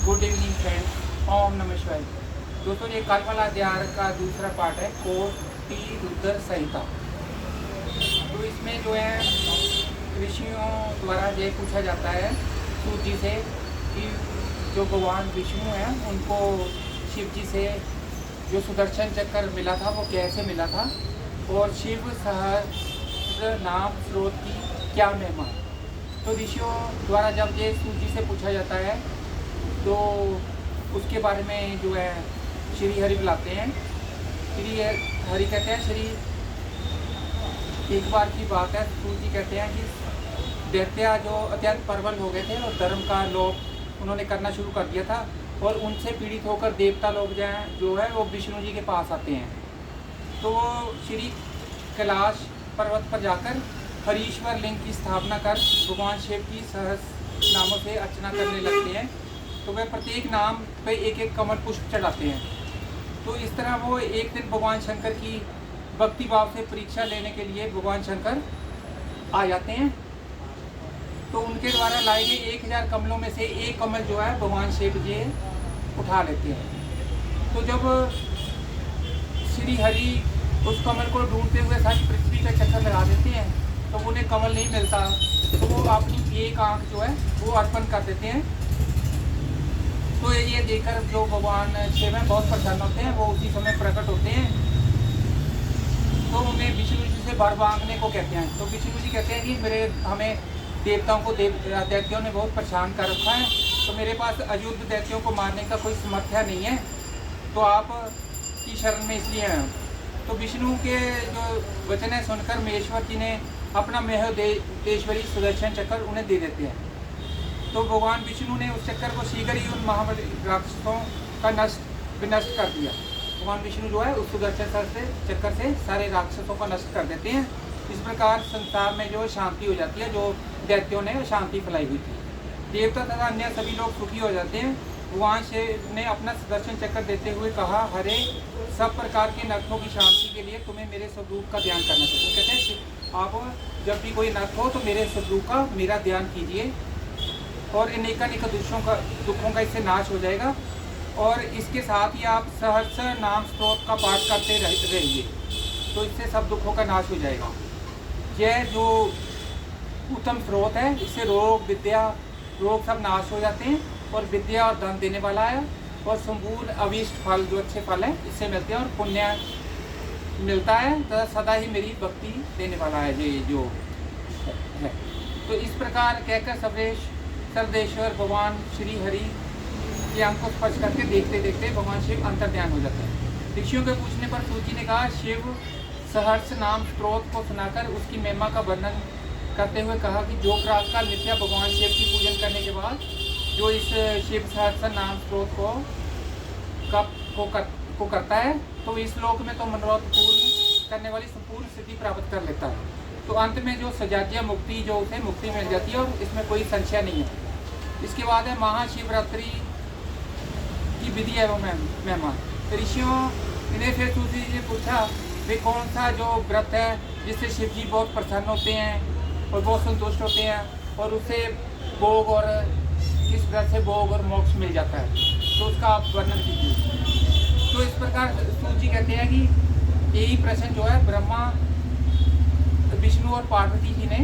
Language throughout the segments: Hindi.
गुड इवनिंग फ्रेंड्स, ओम नमः शिवाय। दोस्तों, ये कल वाला अध्याय का दूसरा पार्ट है कोटि रुद्र संहिता। तो इसमें जो है ऋषियों द्वारा ये पूछा जाता है सूत जी से कि जो भगवान विष्णु हैं उनको शिव जी से जो सुदर्शन चक्र मिला था वो कैसे मिला था और शिव सहस्त्र नाम स्रोत की क्या महिमा। तो ऋषियों द्वारा जब ये सूत जी से पूछा जाता है तो उसके बारे में जो है श्री हरि बुलाते हैं। श्री हरि कहते हैं श्री एक बार की बात है, सूत जी कहते हैं कि दैत्य जो अत्यंत प्रबल हो गए थे और धर्म का लोप उन्होंने करना शुरू कर दिया था और उनसे पीड़ित होकर देवता लोग जो है वो विष्णु जी के पास आते हैं। तो वो श्री कैलाश पर्वत पर जाकर हरीश्वर लिंग की स्थापना कर भगवान शिव की सहस्त्र नामों से अर्चना करने लगते हैं। तो वे प्रत्येक नाम पे एक एक कमल पुष्प चढ़ाते हैं। तो इस तरह वो एक दिन भगवान शंकर की भक्ति भाव से परीक्षा लेने के लिए भगवान शंकर आ जाते हैं। तो उनके द्वारा लाए गए 1000 कमलों में से एक कमल जो है भगवान शिव जी उठा लेते हैं। तो जब श्री हरि उस कमल को ढूंढते हुए सारी पृथ्वी का चक्कर लगा देते हैं तो उन्हें कमल नहीं मिलता। तो वो अपनी एक आंख जो है वो अर्पण कर देते हैं। तो ये देखकर जो भगवान शिव हैं बहुत प्रसन्न होते हैं, वो उसी समय प्रकट होते हैं। तो उन्हें विष्णु जी से वर मांगने को कहते हैं। तो विष्णु जी कहते हैं कि हमें देवताओं को दैत्यों ने बहुत परेशान कर रखा है, तो मेरे पास अयुद्ध दैत्यों को मारने का कोई सामर्थ्य नहीं है, तो आप की शरण में इसलिए हैं। तो विष्णु के जो वचन है सुनकर महेश्वर जी ने अपना महेश्वरी सुदर्शन चक्र उन्हें दे देते हैं। तो भगवान विष्णु ने उस चक्कर को शीघ्र ही उन महाबली राक्षसों का विनष्ट कर दिया। भगवान विष्णु जो है उस सुदर्शन चक्कर से सारे राक्षसों को नष्ट कर देते हैं। इस प्रकार संसार में जो शांति हो जाती है, जो दैत्यों ने शांति फैलाई हुई थी। देवता तथा अन्य सभी लोग सुखी हो जाते हैं। भगवान शिव ने अपना सुदर्शन चक्र देते हुए कहा, हरे सब प्रकार के नरकों की शांति के लिए तुम्हें मेरे स्वरूप का ध्यान करना चाहिए। कहते हैं आप जब भी कोई नर्क हो तो मेरे स्वरूप का मेरा ध्यान कीजिए और अनेक दुखों का इससे नाश हो जाएगा। और इसके साथ ही आप सहस्त्र नाम स्त्रोत का पाठ करते रहिए, तो इससे सब दुखों का नाश हो जाएगा। यह जो उत्तम स्रोत है, इससे रोग सब नाश हो जाते हैं और विद्या और धन देने वाला है और संपूर्ण अभीष्ट फल जो अच्छे फल हैं इससे मिलते हैं और पुण्य मिलता है तथा सदा ही मेरी भक्ति देने वाला है ये जो है। तो इस प्रकार कहकर सर्वेश्वर भगवान श्री हरि के अंक को स्पर्श करके देखते देखते भगवान शिव अंतर्ध्यान हो जाते हैं। ऋषियों के पूछने पर सूत जी ने कहा, शिव सहस्त्र नाम स्त्रोत को सुनाकर उसकी महिमा का वर्णन करते हुए कहा कि जो प्रातःकाल नित्य भगवान शिव की पूजन करने के बाद जो इस शिव सहस्त्र नाम स्त्रोत को करता है तो इस लोक में तो मनोरथ पूर्ण करने वाली संपूर्ण स्थिति प्राप्त कर लेता है। तो अंत में जो सजातीय मुक्ति जो उसे मुक्ति मिल जाती है और इसमें कोई संशय नहीं है। इसके बाद है महाशिवरात्रि की विधि एवं महिमा। ऋषियों इन्हें फिर सूत जी ने पूछा, वे कौन सा जो व्रत है जिससे शिव जी बहुत प्रसन्न होते हैं और बहुत संतुष्ट होते हैं और उसे भोग और किस व्रत से भोग और मोक्ष मिल जाता है, तो उसका आप वर्णन कीजिए। तो इस प्रकार सूत जी कहते हैं कि यही प्रश्न जो है ब्रह्मा विष्णु और पार्वती जी ने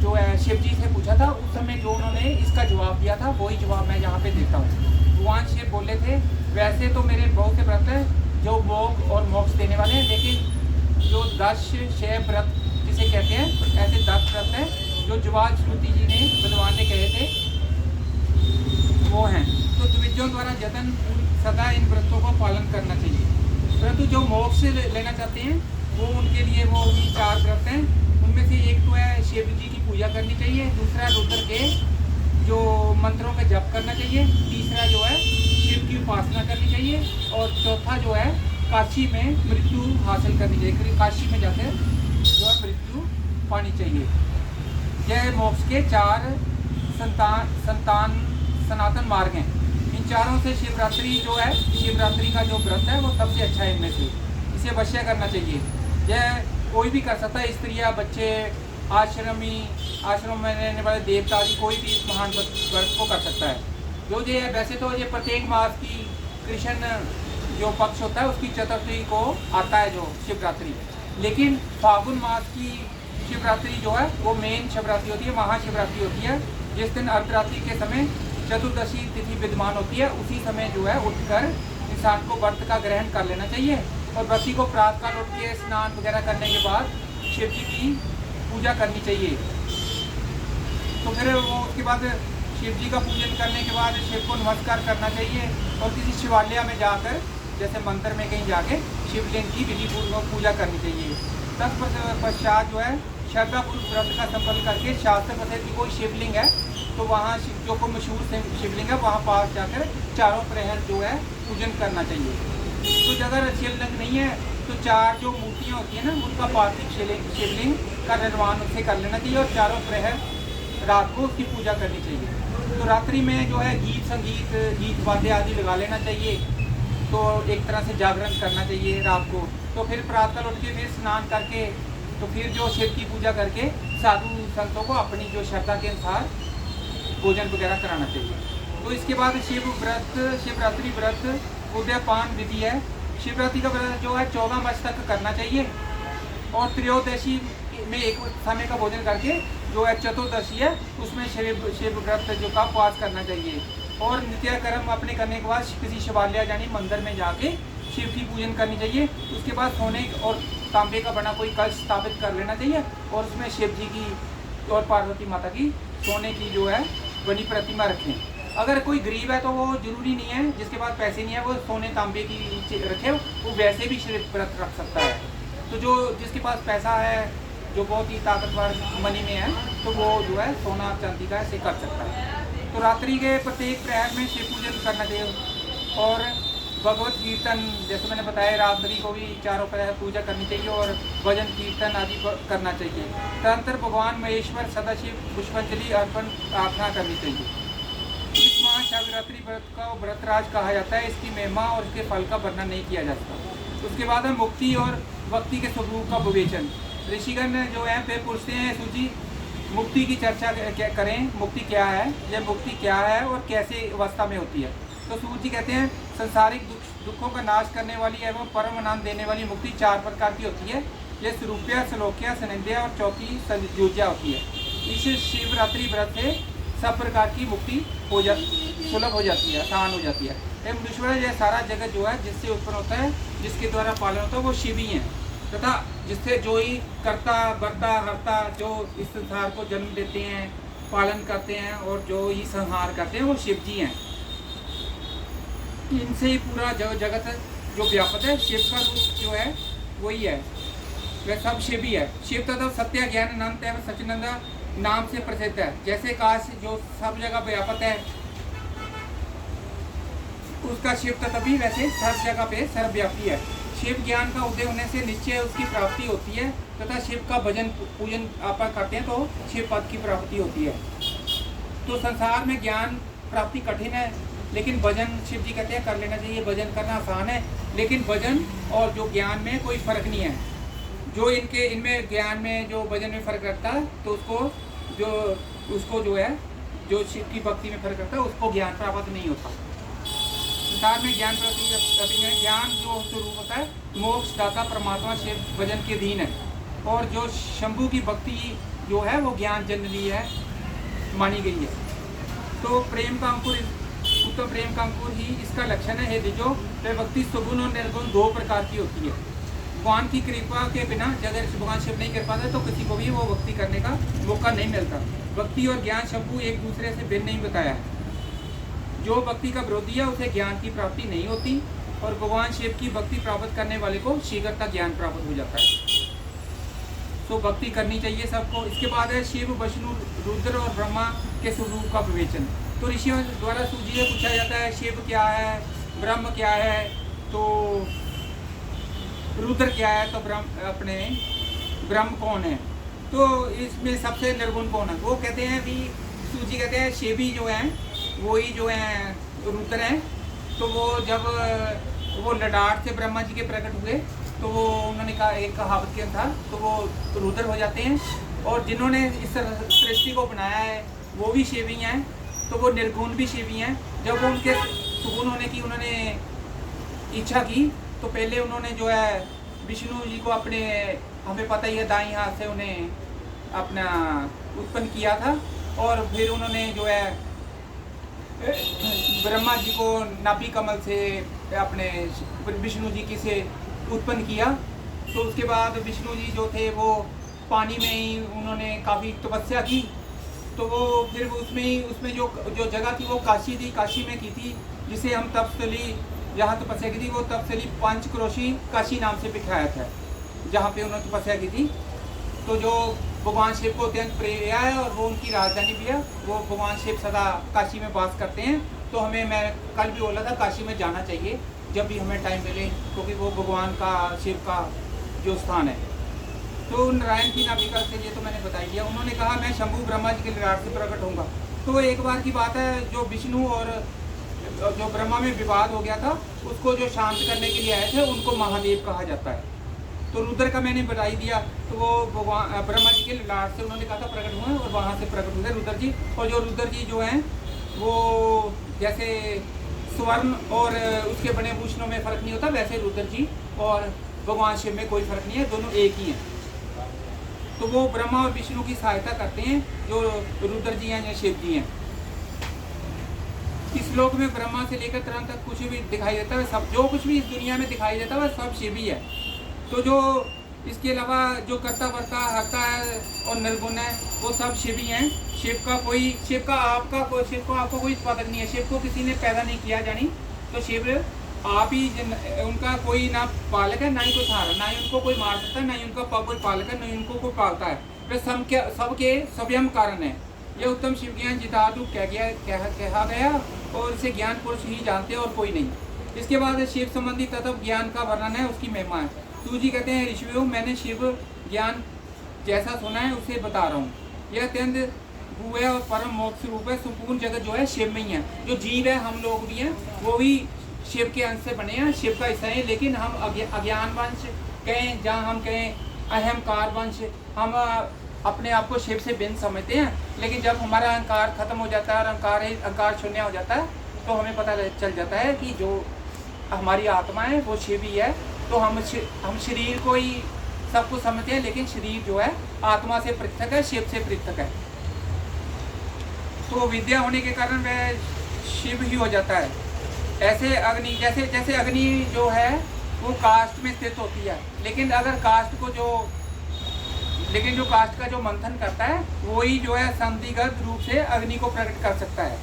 जो है शिव जी से पूछा था, उस समय जो उन्होंने इसका जवाब दिया था वही जवाब मैं यहाँ पे देता हूँ। भगवान शिव बोले थे, वैसे तो मेरे बहुत से व्रत हैं जो भोग और मोक्ष देने वाले हैं, लेकिन जो 10 शैव व्रत जिसे कहते हैं ऐसे 10 व्रत हैं जो ज्वाल श्रुति जी ने विद्वान ने कहे थे वो हैं। तो द्विजों द्वारा जतन सदा इन व्रतों को पालन करना चाहिए। परंतु जो मोक्ष लेना चाहते हैं वो उनके लिए वो भी 4 व्रत हैं। उनमें से एक तो है शिव जी की पूजा करनी चाहिए, दूसरा रुद्र के जो मंत्रों का जप करना चाहिए, तीसरा जो है शिव की उपासना करनी चाहिए और चौथा जो है काशी में मृत्यु हासिल करनी चाहिए। काशी में जाकर जो है मृत्यु पानी चाहिए। यह मोक्ष के 4 सनातन मार्ग हैं। इन चारों से शिवरात्रि जो है, शिवरात्रि का जो व्रत है वो सबसे अच्छा है इनमें से, इसे अवश्य करना चाहिए। यह कोई भी कर सकता है, स्त्रियाँ, बच्चे, आश्रम में रहने वाले देवता आदि कोई भी इस महान व्रत को कर सकता है। जो ये वैसे तो ये प्रत्येक मास की कृष्ण जो पक्ष होता है उसकी चतुर्थी को आता है जो शिवरात्रि, लेकिन फागुन मास की शिवरात्रि जो है वो मेन शिवरात्रि होती है, महाशिवरात्रि होती है, जिस दिन अर्धरात्रि के समय चतुर्दशी तिथि विद्यमान होती है। उसी समय जो है उठकर इंसान को व्रत का ग्रहण कर लेना चाहिए और व्रती को प्रातःकाल उठ के स्नान वगैरह करने के बाद शिव जी की पूजा करनी चाहिए। तो फिर वो उसके बाद शिव जी का पूजन करने के बाद शिव को नमस्कार करना चाहिए और किसी शिवालय में जाकर, जैसे मंदिर में कहीं जाके शिवलिंग की विधिपूर्वक पूजा करनी चाहिए। तत्पश्चात जो है श्रद्धापूर्वक व्रत का संपन्न करके शास्त्र प्रसिद्ध कोई शिवलिंग है तो वहाँ जो को मशहूर शिवलिंग है वहाँ पास जाकर चारों प्रहर जो है पूजन करना चाहिए। तो अगर शिवलिंग नहीं है तो 4 जो मूर्तियाँ होती हैं ना उनका पार्थिव शिवलिंग का निर्माण उससे कर लेना चाहिए और चारों प्रहर रात को उसकी पूजा करनी चाहिए। तो रात्रि में जो है गीत संगीत गीत वाद्य आदि लगा लेना चाहिए, तो एक तरह से जागरण करना चाहिए रात को। तो फिर प्रातःकाल उठ के फिर स्नान करके तो फिर जो शिव की पूजा करके साधु संतों को अपनी जो श्रद्धा के अनुसार भोजन वगैरह कराना चाहिए। तो इसके बाद शिवरात्रि व्रत उद्यापान विधि है। शिवरात्रि का व्रत जो है 14 मार्च तक करना चाहिए और त्रयोदशी में एक समय का भोजन करके जो है चतुर्दशी है उसमें शिव व्रत जो का उपवास करना चाहिए और नित्य कर्म अपने करने के बाद किसी शिवालय यानी मंदिर में जाके शिव की पूजन करनी चाहिए। उसके बाद सोने और तांबे का बना कोई कलश स्थापित कर लेना चाहिए और उसमें शिव जी की और पार्वती माता की सोने की जो है बनी प्रतिमा रखें। अगर कोई गरीब है तो वो जरूरी नहीं है, जिसके पास पैसे नहीं है वो सोने तांबे की रखे, वो वैसे भी शिव व्रत रख सकता है। तो जो जिसके पास पैसा है जो बहुत ही ताकतवर मनी में है तो वो जो है सोना चांदी का ऐसे कर सकता है। तो रात्रि के प्रत्येक प्रहर में शिव पूजन करना चाहिए और भगवत कीर्तन जैसे मैंने बताया रात्रि को भी चारों प्रहर पूजा करनी चाहिए और भजन कीर्तन आदि करना चाहिए। तदनंतर भगवान महेश्वर सदाशिव पुष्पांजलि अर्पण प्रार्थना करनी चाहिए। इस महाशिवरात्रि व्रत का व्रतराज कहा जाता है, इसकी महिमा और इसके फल का वर्णन नहीं किया जा सकता। उसके बाद है मुक्ति और भक्ति के स्वरूप का विवेचन। ऋषिगण जो है वे पूछते हैं सूची मुक्ति की चर्चा करें, मुक्ति क्या है, यह मुक्ति क्या है और कैसे अवस्था में होती है। तो सूर्य जी कहते हैं संसारिक दुखों का नाश करने वाली एवं परम आनंद देने वाली मुक्ति 4 प्रकार की होती है। यह स्वरूप्या, श्लोक्या, सनिध्या और चौथी संयोज्या होती है। इस शिवरात्रि व्रत से सब प्रकार की मुक्ति सुलभ हो जाती है, आसान हो जाती है। एवं ईश्वर यह सारा जगत जो है जिससे उत्पन्न होता है, जिसके द्वारा पालन होता है वो शिव ही हैं तथा जिससे जो ही कर्ता बर्ता हरता जो इस संसार को जन्म देते हैं, पालन करते हैं और जो ही संहार करते हैं वो शिव जी हैं। इनसे ही पूरा जगत जो व्यापक है, शिव का रूप जो है वही है, वह सब शिव ही है। शिव तथा सत्य ज्ञान अनंत एवं सच्चिदानंद नाम से प्रसिद्ध है। जैसे काश जो सब जगह व्यापक है उसका शिव तत्व भी वैसे सब जगह पे सर्वव्यापी है। शिव ज्ञान का उदय होने से निश्चय उसकी प्राप्ति होती है तथा शिव का भजन पूजन आप करते हैं तो शिव पद की प्राप्ति होती है। तो संसार में ज्ञान प्राप्ति कठिन है, लेकिन भजन शिव जी कहते हैं कर लेना चाहिए। भजन करना आसान है, लेकिन भजन और जो ज्ञान में कोई फर्क नहीं है। जो इनमें ज्ञान में जो भजन में फर्क रखता है तो उसको जो है जो शिव की भक्ति में फर्क रखता है उसको ज्ञान प्राप्त नहीं होता। संसार में ज्ञान प्राप्ति में ज्ञान जो स्वरूप होता है मोक्ष दाता परमात्मा शिव भजन के अधीन है और जो शंभु की भक्ति जो है वो ज्ञान जननी है मानी गई है। तो प्रेम का अंकुर उत्तम प्रेम का अंकुर ही इसका लक्षण है। जो भक्ति सुगुण और निर्गुण 2 प्रकार की होती है। भगवान की कृपा के बिना अगर भगवान शिव नहीं कर पाते तो किसी को भी वो भक्ति करने का मौका नहीं मिलता। भक्ति और ज्ञान शंभु एक दूसरे से भिन्न नहीं बताया है। जो भक्ति का विरोधी है उसे ज्ञान की प्राप्ति नहीं होती और भगवान शिव की भक्ति प्राप्त करने वाले को शीघ्रता ज्ञान प्राप्त हो जाता है। तो भक्ति करनी चाहिए सबको। इसके बाद है शिव, विष्णु, रुद्र और ब्रह्मा के स्वरूप का विवेचन। तो ऋषियों द्वारा सूची से पूछा जाता है शिव क्या है, ब्रह्म क्या है, तो रुद्र क्या है, तो ब्रह्म कौन है, तो इसमें सबसे निर्गुण कौन है। वो कहते हैं भी सूची कहते हैं शिव ही जो है वही जो है रुद्र हैं। तो वो जब वो लडाख से ब्रह्मा जी के प्रकट हुए तो वो उन्होंने कहा एक कहावत के अनुसार तो वो रुद्र हो जाते हैं। और जिन्होंने इस सृष्टि को बनाया है वो भी शिव ही हैं, तो वो निर्गुण भी शिव ही हैं। जब उनके सुकून होने की उन्होंने इच्छा की तो पहले उन्होंने जो है विष्णु जी को अपने, हमें पता ही है, दाईं हाथ से उन्हें अपना उत्पन्न किया था, और फिर उन्होंने जो है ब्रह्मा जी को नाभि कमल से अपने विष्णु जी की से उत्पन्न किया। तो उसके बाद विष्णु जी जो थे वो पानी में ही उन्होंने काफ़ी तपस्या की। तो वो फिर उसमें जो जो जगह थी वो काशी थी, काशी में की थी, जिसे हम तपस्थली, जहाँ तपस्या की थी वो तपस्थली पंचक्रोशी काशी नाम से विख्यात है, जहाँ पे उन्होंने तपस्या की थी। तो जो भगवान शिव को अत्यंत प्रिय है और वो उनकी राजधानी भी है, वो भगवान शिव सदा काशी में वास करते हैं। तो हमें, मैं कल भी बोला था, काशी में जाना चाहिए जब भी हमें टाइम मिले, क्योंकि वो भगवान का, शिव का जो स्थान है। तो नारायण की नाभिका से ये तो मैंने बता दिया। उन्होंने कहा मैं शंभु ब्रह्मा जी के ललाट से प्रकट होऊंगा। तो एक बार की बात है, जो विष्णु और जो ब्रह्मा में विवाद हो गया था, उसको जो शांत करने के लिए आए थे उनको महादेव कहा जाता है। तो रुद्र का मैंने बताई दिया। तो वो भगवान ब्रह्मा जी के ललाट से उन्होंने कहा था प्रकट हुए, और वहाँ से प्रकट हुए रुद्र जी। और जो रुद्र जी जो हैं वो जैसे स्वर्ण और उसके बने भूषणों में फ़र्क नहीं होता, वैसे रुद्र जी और भगवान शिव में कोई फ़र्क नहीं है, दोनों एक ही हैं। तो वो ब्रह्मा और विष्णु की सहायता करते हैं, जो रुद्र जी हैं या शिव जी हैं। इस लोक में ब्रह्मा से लेकर तरण तक कुछ भी दिखाई देता है, सब जो कुछ भी इस दुनिया में दिखाई देता है वह सब शिव ही है। तो जो इसके अलावा जो करता वर्ता हरता है और निर्गुण है, वो सब शिव ही हैं। शिव को आपको कोई उत्पादक नहीं है, शिव को किसी ने पैदा नहीं किया जानी। तो शिव आप ही उनका कोई ना पालक है, ना ही कोई सहारा, ना ही उनको कोई मार सकता है, ना ही उनका कोई पालक है, ना ही उनको कोई पालता है। वे सबके स्वयं कारण है। यह उत्तम शिव ज्ञान जितादु कहा गया, और इसे ज्ञान पुरुष ही जानते हैं और कोई नहीं। इसके बाद शिव संबंधी तत्व ज्ञान का वर्णन है, उसकी महिमा है। सूजी कहते हैं ऋषियों, मैंने शिव ज्ञान जैसा सुना है उसे बता रहा हूँ। यह अत्यंत भूय और परम मोक्ष रूप है। संपूर्ण जगत जो है शिव में ही है। जो जीव है, हम लोग भी हैं, वो भी शिव के अंश से बने हैं, शिव का हिस्सा है। लेकिन हम अज्ञान वंश कहें, जहाँ हम कहें अहंकार वंश, हम अपने आप को शिव से भिन्न समझते हैं। लेकिन जब हमारा अहंकार खत्म हो जाता है और अहंकार शून्य हो जाता है, तो हमें पता चल जाता है कि जो हमारी आत्मा है वो शिव ही है। तो हम शरीर को ही सब कुछ समझते हैं, लेकिन शरीर जो है आत्मा से पृथक है, शिव से पृथक है। तो विद्या होने के कारण वह शिव ही हो जाता है। ऐसे अग्नि, जैसे अग्नि जो है वो काष्ठ में स्थित होती है, लेकिन जो काष्ठ का जो मंथन करता है वही जो है संदिग्ध रूप से अग्नि को प्रकट कर सकता है।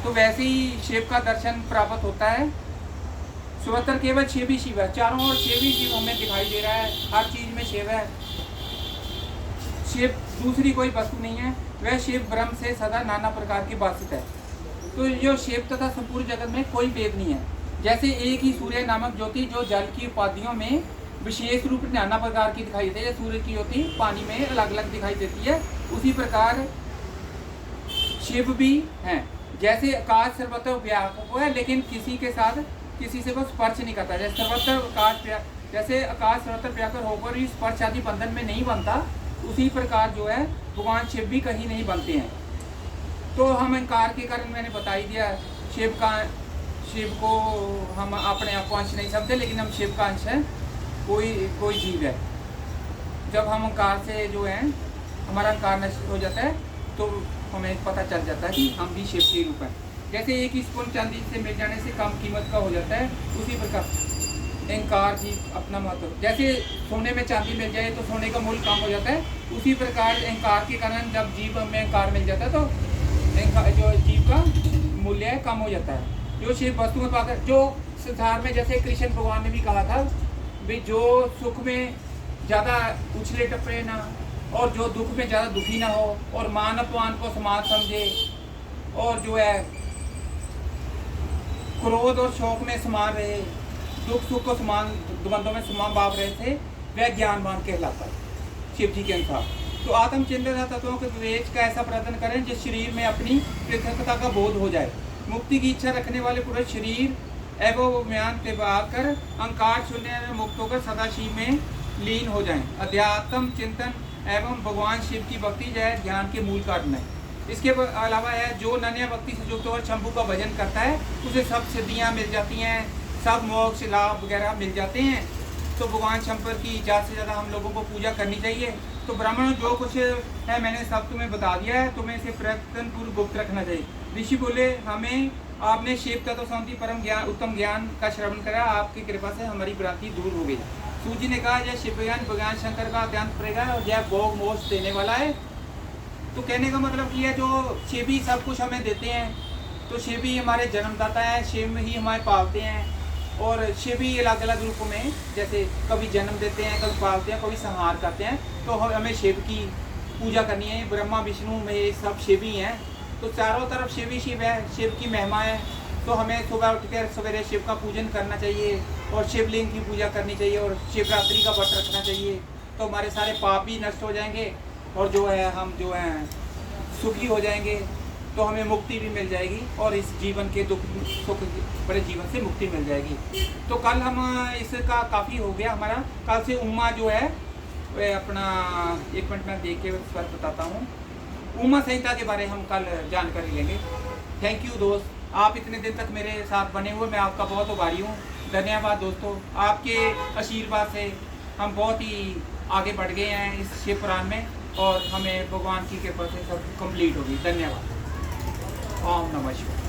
तो वैसे ही शिव का दर्शन प्राप्त होता है। सर्वत्र केवल शिव ही शिव है, चारों ओर शिव ही शिव हमें दिखाई दे रहा है, हर चीज में शिव है। शिव दूसरी कोई वस्तु नहीं है, वह शिव ब्रह्म से सदा नाना प्रकार की बासित है। तो जो शिव तथा संपूर्ण जगत में कोई भेद नहीं है। जैसे एक ही सूर्य नामक ज्योति जो जल की उपाधियों में विशेष रूप से नाना प्रकार की दिखाई देती है, सूर्य की ज्योति पानी में अलग अलग दिखाई देती है, उसी प्रकार शिव भी हैं। जैसे आकाश सर्वत्र व्यापक है, लेकिन किसी से वो स्पर्श नहीं करता। जैसे आकाश सर्वत्र व्यापक होकर ही स्पर्श आदि बंधन में नहीं बनता, उसी प्रकार जो है भगवान शिव भी कहीं नहीं बनते हैं। तो हम अहंकार के कारण मैंने बता ही दिया, शिव को हम अपने आप को अंश नहीं समझते, लेकिन हम शिव का अंश है, कोई जीव है। जब हम अहंकार से जो है हमारा अहंकार नष्ट हो जाता है, तो हमें पता चल जाता है कि हम भी शिव के रूप हैं। जैसे एक ही स्पून चांदी से मिल जाने से कम कीमत का हो जाता है, उसी प्रकार अहंकार जी अपना महत्व, जैसे सोने में चांदी मिल जाए तो सोने का मूल्य कम हो जाता है, उसी प्रकार अहंकार के कारण जब जीव में अहंकार मिल जाता है तो जो जीव का मूल्य है कम हो जाता है। जो शिव वस्तु में पाकर, जो संसार में, जैसे कृष्ण भगवान ने भी कहा था भी, जो सुख में ज़्यादा उछले टपरे ना, और जो दुख में ज़्यादा दुखी ना हो, और मान अपमान को समान समझे, और जो है क्रोध और शोक में समान रहे, दुख सुख को समान द्वंद्वों में समान भाव रहे थे, वह ज्ञानवान कहलाता है शिव जी के अनुसार। तो आत्मचिंतन तत्वों के विवेक का ऐसा प्रयत्न करें जिस शरीर में अपनी पृथकता का बोध हो जाए। मुक्ति की इच्छा रखने वाले पुरुष शरीर एवं म्यान त्याग कर अहंकार शून्य में मुक्त होकर सदाशिव में लीन हो जाएं। अध्यात्म चिंतन एवं भगवान शिव की भक्ति जय ध्यान के मूल कारण है। इसके अलावा है जो नन्या भक्ति से युक्त और शंभू का भजन करता है उसे सब सिद्धियाँ मिल जाती हैं, सब मोक्ष लाभ वगैरह मिल जाते हैं। तो भगवान शंकर की ज़्यादा से ज़्यादा हम लोगों को पूजा करनी चाहिए। तो ब्राह्मणों जो कुछ है मैंने सब तुम्हें बता दिया है, तुम्हें इसे प्रयत्न पूर्व गुप्त रखना चाहिए। ऋषि बोले हमें आपने शिव तत्व शांति परम ज्ञान उत्तम ज्ञान का श्रवण करा, आपकी कृपा से हमारी भ्रांति दूर हो गई। सूजी ने कहा यह शिव ज्ञान भगवान शंकर का अत्यंत प्रेगा और यह भोग मोक्ष देने वाला है। तो कहने का मतलब ये है जो शिव ही सब कुछ हमें देते हैं, तो शिव ही हमारे जन्मदाता है, शिव ही हमारे पालते हैं। और शिव ही अलग अलग रूपों में जैसे कभी जन्म देते हैं, कभी पालते हैं, कभी संहार करते हैं। तो हमें शिव की पूजा करनी है। ब्रह्मा विष्णु में सब शिव ही हैं, तो चारों तरफ शिव ही शिव है, शिव की महिमा है। तो हमें सुबह उठकर सवेरे शिव का पूजन करना चाहिए और शिवलिंग की पूजा करनी चाहिए और शिवरात्रि का व्रत रखना चाहिए। तो हमारे सारे पाप भी नष्ट हो जाएंगे और जो है हम जो है सुखी हो जाएंगे। तो हमें मुक्ति भी मिल जाएगी और इस जीवन के दुख सुख बड़े जीवन से मुक्ति मिल जाएगी। तो कल हम इसका काफ़ी हो गया हमारा। कल से उमा जो है वह अपना 1 मिनट में देख के स्वर बताता हूँ। उमा संहिता के बारे में हम कल जानकारी लेंगे। थैंक यू दोस्त, आप इतने दिन तक मेरे साथ बने हुए, मैं आपका बहुत आभारी हूँ। धन्यवाद दोस्तों, आपके आशीर्वाद से हम बहुत ही आगे बढ़ गए हैं इस शिव पुराण में और हमें भगवान की कृपा से सब कंप्लीट होगी। धन्यवाद। ओम नमः शिवाय।